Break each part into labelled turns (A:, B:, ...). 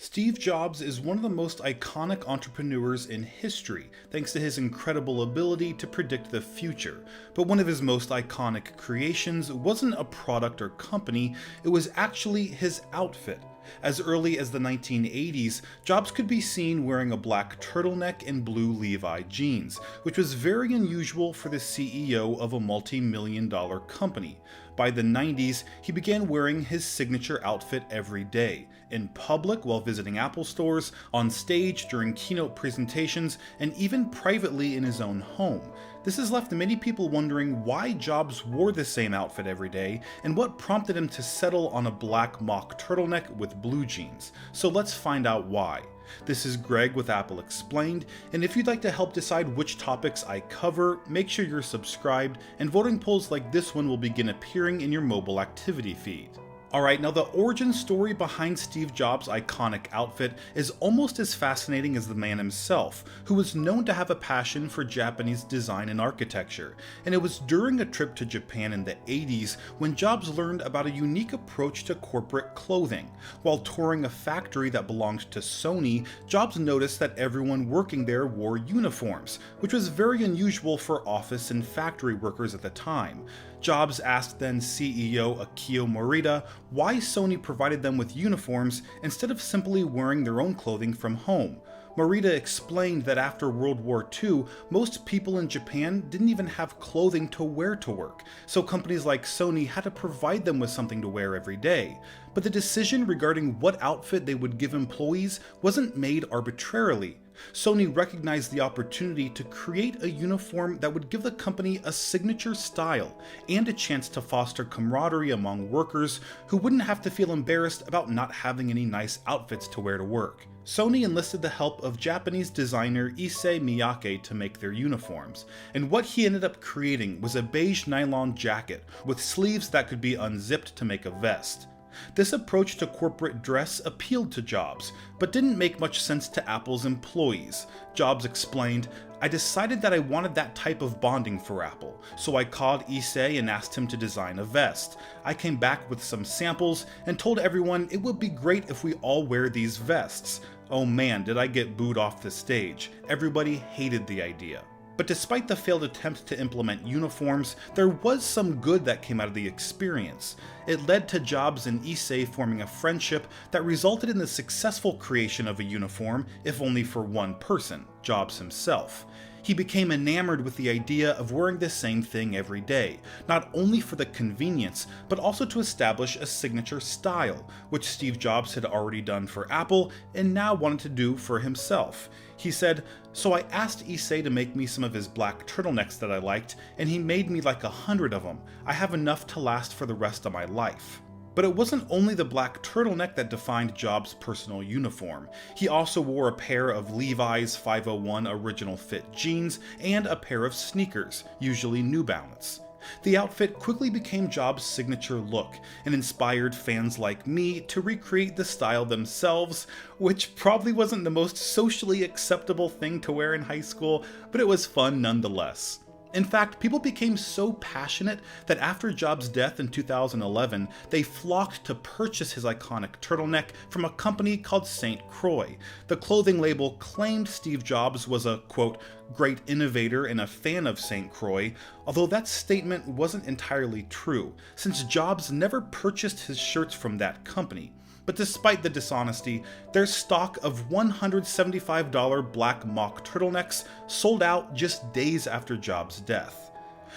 A: Steve Jobs is one of the most iconic entrepreneurs in history, thanks to his incredible ability to predict the future. But one of his most iconic creations wasn't a product or company, it was actually his outfit. As early as the 1980s, Jobs could be seen wearing a black turtleneck and blue Levi jeans, which was very unusual for the CEO of a multi-million-dollar company. By the 90s, he began wearing his signature outfit every day, in public while visiting Apple stores, on stage during keynote presentations, and even privately in his own home. This has left many people wondering why Jobs wore the same outfit every day, and what prompted him to settle on a black mock turtleneck with blue jeans. So let's find out why. This is Greg with Apple Explained, and if you'd like to help decide which topics I cover, make sure you're subscribed, and voting polls like this one will begin appearing in your mobile activity feed. Alright, now the origin story behind Steve Jobs' iconic outfit is almost as fascinating as the man himself, who was known to have a passion for Japanese design and architecture. And it was during a trip to Japan in the 80s when Jobs learned about a unique approach to corporate clothing. While touring a factory that belonged to Sony, Jobs noticed that everyone working there wore uniforms, which was very unusual for office and factory workers at the time. Jobs asked then CEO Akio Morita why Sony provided them with uniforms instead of simply wearing their own clothing from home. Morita explained that after World War II, most people in Japan didn't even have clothing to wear to work, so companies like Sony had to provide them with something to wear every day. But the decision regarding what outfit they would give employees wasn't made arbitrarily. Sony recognized the opportunity to create a uniform that would give the company a signature style and a chance to foster camaraderie among workers who wouldn't have to feel embarrassed about not having any nice outfits to wear to work. Sony enlisted the help of Japanese designer Issei Miyake to make their uniforms, and what he ended up creating was a beige nylon jacket with sleeves that could be unzipped to make a vest. This approach to corporate dress appealed to Jobs, but didn't make much sense to Apple's employees. Jobs explained, "I decided that I wanted that type of bonding for Apple, so I called Issei and asked him to design a vest. I came back with some samples and told everyone it would be great if we all wear these vests. Oh man, did I get booed off the stage. Everybody hated the idea." But despite the failed attempt to implement uniforms, there was some good that came out of the experience. It led to Jobs and Issei forming a friendship that resulted in the successful creation of a uniform, if only for one person, Jobs himself. He became enamored with the idea of wearing the same thing every day, not only for the convenience, but also to establish a signature style, which Steve Jobs had already done for Apple and now wanted to do for himself. He said, "So I asked Issei to make me some of his black turtlenecks that I liked, and he made me like 100 of them. I have enough to last for the rest of my life." But it wasn't only the black turtleneck that defined Jobs' personal uniform. He also wore a pair of Levi's 501 Original Fit jeans and a pair of sneakers, usually New Balance. The outfit quickly became Jobs' signature look and inspired fans like me to recreate the style themselves, which probably wasn't the most socially acceptable thing to wear in high school, but it was fun nonetheless. In fact, people became so passionate that after Jobs' death in 2011, they flocked to purchase his iconic turtleneck from a company called St. Croix. The clothing label claimed Steve Jobs was a, quote, great innovator and a fan of St. Croix, although that statement wasn't entirely true, since Jobs never purchased his shirts from that company. But despite the dishonesty, their stock of $175 black mock turtlenecks sold out just days after Jobs' death.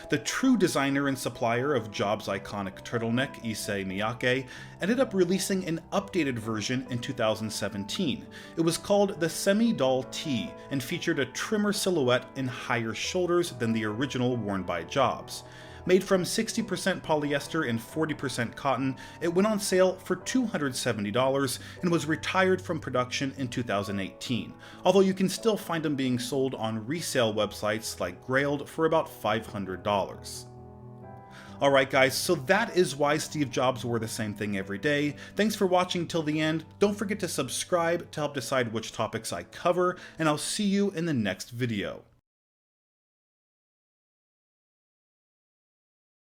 A: The true designer and supplier of Jobs' iconic turtleneck, Issei Miyake, ended up releasing an updated version in 2017. It was called the Semi-Doll Tee and featured a trimmer silhouette and higher shoulders than the original worn by Jobs. Made from 60% polyester and 40% cotton, it went on sale for $270 and was retired from production in 2018, although you can still find them being sold on resale websites like Grailed for about $500. Alright guys, so that is why Steve Jobs wore the same thing every day. Thanks for watching till the end. Don't forget to subscribe to help decide which topics I cover, and I'll see you in the next video.